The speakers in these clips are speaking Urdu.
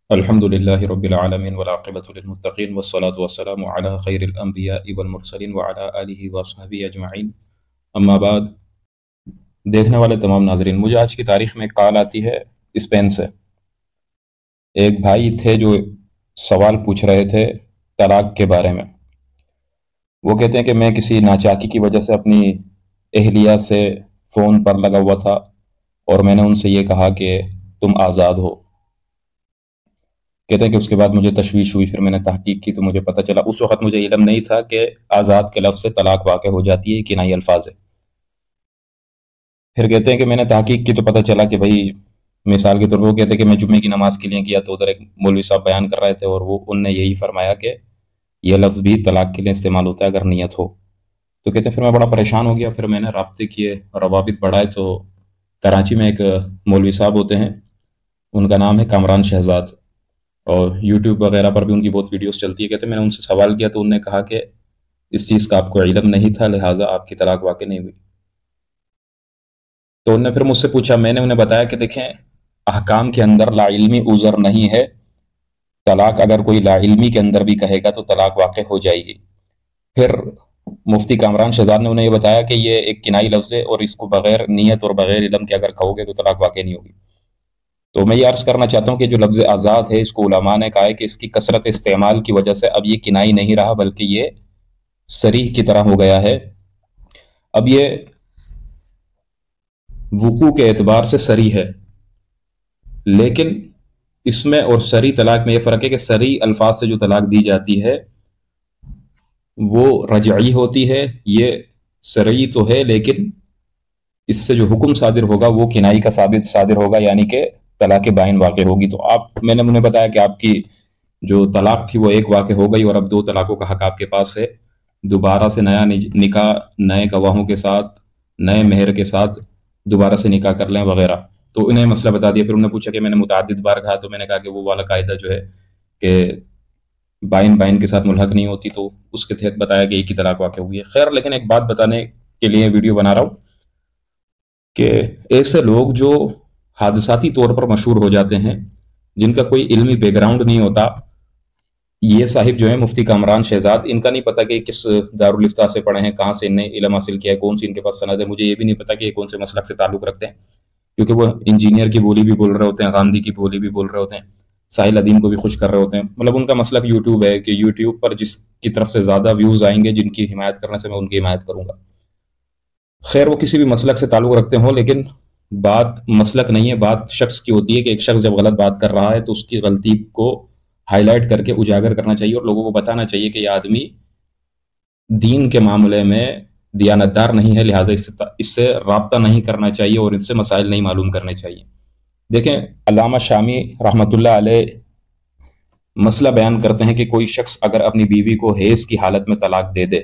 الحمدللہ رب العالمین والعاقبۃ للمتقین والصلاة والسلام علی خیر الانبیاء والمرسلین وعلی آلہ وصحبہ اجمعین اما بعد۔ دیکھنے والے تمام ناظرین، مجھے آج کی تاریخ میں ایک کال آتی ہے اسپین سے۔ ایک بھائی تھے جو سوال پوچھ رہے تھے طلاق کے بارے میں۔ وہ کہتے ہیں کہ میں کسی ناچاکی کی وجہ سے اپنی اہلیہ سے فون پر لگا ہوا تھا اور میں نے ان سے یہ کہا کہ تم آزاد ہو۔ کہتے ہیں کہ اس کے بعد مجھے تشویش ہوئی، پھر میں نے تحقیق کی تو مجھے پتہ چلا، اس وقت مجھے علم نہیں تھا کہ آزاد کے لفظ سے طلاق واقع ہو جاتی ہے، کنائی الفاظ ہے۔ پھر کہتے ہیں کہ میں نے تحقیق کی تو پتہ چلا کہ بھائی، مثال کے طور پر وہ کہتے ہیں کہ میں جمعے کی نماز کے لیے کیا تو ادھر ایک مولوی صاحب بیان کر رہے تھے اور ان نے یہی فرمایا کہ یہ لفظ بھی طلاق کے لیے استعمال ہوتا ہے اگر نیت ہو۔ تو کہتے ہیں پھر میں بڑا پریشان ہو گیا، پھر میں نے رابطے کیے، روابط بڑھائے، تو کراچی میں ایک مولوی صاحب ہوتے ہیں، ان کا نام ہے کامران شہزاد، اور یوٹیوب وغیرہ پر بھی ان کی بہت ویڈیوز چلتی ہے۔ کہتے ہیں میں نے ان سے سوال کیا تو انہوں نے کہا کہ اس چیز کا آپ کو علم نہیں تھا، لہٰذا آپ کی طلاق واقع نہیں ہوئی۔ تو انہوں نے پھر مجھ سے پوچھا، میں نے انہیں بتایا کہ دیکھیں، احکام کے اندر لا علمی عذر نہیں ہے، طلاق اگر کوئی لا علمی کے اندر بھی کہے گا تو طلاق واقع ہو جائے گی۔ پھر مفتی کامران شہزاد نے انہیں یہ بتایا کہ یہ ایک کنائی لفظ ہے اور اس کو بغیر نیت اور بغیر علم کے اگر کہو گے تو طلاق واقع نہیں ہوگی۔ تو میں یہ عرض کرنا چاہتا ہوں کہ جو لفظ آزاد ہے، اس کو علماء نے کہا ہے کہ اس کی کثرت استعمال کی وجہ سے اب یہ کنائی نہیں رہا بلکہ یہ صریح کی طرح ہو گیا ہے۔ اب یہ وقوع کے اعتبار سے صریح ہے، لیکن اس میں اور صریح طلاق میں یہ فرق ہے کہ صریح الفاظ سے جو طلاق دی جاتی ہے وہ رجعی ہوتی ہے، یہ صریح تو ہے لیکن اس سے جو حکم صادر ہوگا وہ کنائی کا صادر ہوگا، یعنی کہ طلاق بائن واقع ہوگی۔ تو میں نے انہیں بتایا کہ آپ کی جو طلاق تھی وہ ایک واقع ہو گئی اور اب 2 طلاقوں کا حق آپ کے پاس ہے، دوبارہ سے نیا نکاح نئے گواہوں کے ساتھ، نئے مہر کے ساتھ دوبارہ سے نکاح کر لیں وغیرہ۔ تو انہیں مسئلہ بتا دیا۔ پھر انہوں نے پوچھا کہ میں نے متعدد بار کہا، تو میں نے کہا کہ وہ والا قاعدہ جو ہے کہ بائن کے ساتھ ملحق نہیں ہوتی، تو اس کے تحت بتایا کہ ایک ہی طلاق واقع ہوئی ہے۔ خیر، لیکن ایک بات بتانے کے لیے ویڈیو بنا رہا ہوں کہ ایسے لوگ جو حادثاتی طور پر مشہور ہو جاتے ہیں، جن کا کوئی علمی بیک گراؤنڈ نہیں ہوتا، یہ صاحب جو ہیں مفتی کامران شہزاد، ان کا نہیں پتہ کہ کس دارالفتاء سے پڑھے ہیں، کہاں سے انہیں علم حاصل کیا ہے، کون سی ان کے پاس سند ہے۔ مجھے یہ بھی نہیں پتہ کہ یہ کون سے مسلک سے تعلق رکھتے ہیں، کیونکہ وہ انجینئر کی بولی بھی بول رہے ہوتے ہیں، غامدی کی بولی بھی بول رہے ہوتے ہیں، ساحل ادیم کو بھی خوش کر رہے ہوتے ہیں۔ مطلب ان کا مسلک یوٹیوب ہے کہ یوٹیوب پر جس کی طرف سے زیادہ ویوز آئیں گے، جن کی حمایت کرنے سے میں ان کی حمایت کروں گا۔ خیر، وہ کسی بھی مسلک سے تعلق رکھتے ہوں، لیکن بات مسلک نہیں ہے، بات شخص کی ہوتی ہے کہ ایک شخص جب غلط بات کر رہا ہے تو اس کی غلطی کو ہائی لائٹ کر کے اجاگر کرنا چاہیے اور لوگوں کو بتانا چاہیے کہ یہ آدمی دین کے معاملے میں دیانتدار نہیں ہے، لہٰذا اس سے رابطہ نہیں کرنا چاہیے اور اس سے مسائل نہیں معلوم کرنے چاہیے۔ دیکھیں، علامہ شامی رحمۃ اللہ علیہ مسئلہ بیان کرتے ہیں کہ کوئی شخص اگر اپنی بیوی کو حیض کی حالت میں طلاق دے دے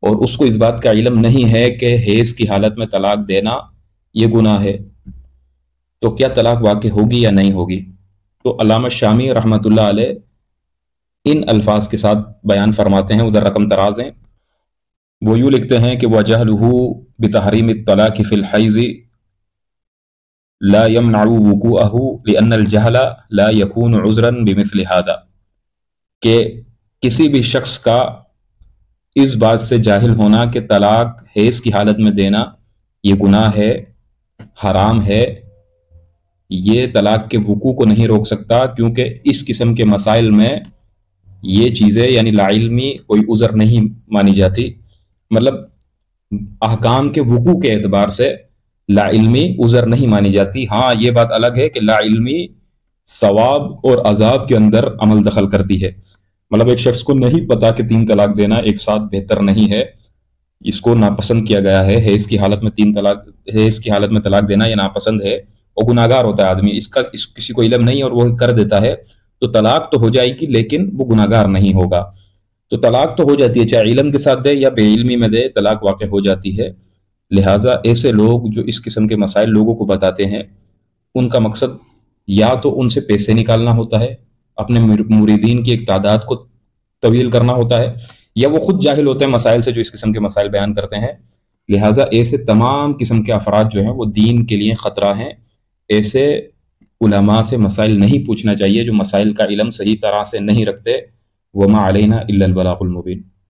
اور اس کو اس بات کا علم نہیں ہے کہ حیض کی حالت میں طلاق دینا یہ گناہ ہے، تو کیا طلاق واقع ہوگی یا نہیں ہوگی؟ تو علامہ شامی رحمۃ اللہ علیہ ان الفاظ کے ساتھ بیان فرماتے ہیں، ادھر رقم تراز ہیں، وہ یوں لکھتے ہیں کہ وَجَهْلُهُ بِتَحْرِيمِ الطَّلَاقِ فِي الْحَيْضِ لَا يَمْنَعُ وُقُوعَهُ لِأَنَّ الْجَهْلَ لَا يَكُونُ عُذْرًا بِمِثْلِ هَذَا، کہ کسی بھی شخص کا اس بات سے جاہل ہونا کہ طلاق حیض کی حالت میں دینا یہ گناہ ہے، حرام ہے، یہ طلاق کے وقوع کو نہیں روک سکتا، کیونکہ اس قسم کے مسائل میں یہ چیزیں یعنی لا علمی کوئی عذر نہیں مانی جاتی۔ مطلب احکام کے وقوع کے اعتبار سے لا علمی عذر نہیں مانی جاتی۔ ہاں، یہ بات الگ ہے کہ لا علمی ثواب اور عذاب کے اندر عمل دخل کرتی ہے۔ مطلب ایک شخص کو نہیں پتا کہ 3 طلاق دینا ایک ساتھ بہتر نہیں ہے، اس کو ناپسند کیا گیا ہے، حیض کی حالت میں طلاق دینا یہ ناپسند ہے، اور گناہگار ہوتا ہے آدمی، کسی کو علم نہیں اور وہ کر دیتا ہے، تو طلاق تو ہو جائے گی لیکن وہ گناہگار نہیں ہوگا۔ تو طلاق تو ہو جاتی ہے، چاہے علم کے ساتھ دے یا بے علمی میں دے، طلاق واقع ہو جاتی ہے۔ لہٰذا ایسے لوگ جو اس قسم کے مسائل لوگوں کو بتاتے ہیں، ان کا مقصد یا تو ان سے پیسے نکالنا ہوتا ہے، اپنے مریدین کی ایک تعداد کو طویل کرنا ہوتا ہے، یا وہ خود جاہل ہوتے ہیں مسائل سے جو اس قسم کے مسائل بیان کرتے ہیں۔ لہٰذا ایسے تمام قسم کے افراد جو ہیں وہ دین کے لیے خطرہ ہیں۔ ایسے علماء سے مسائل نہیں پوچھنا چاہیے جو مسائل کا علم صحیح طرح سے نہیں رکھتے. وما علینا الا البلاغ المبین.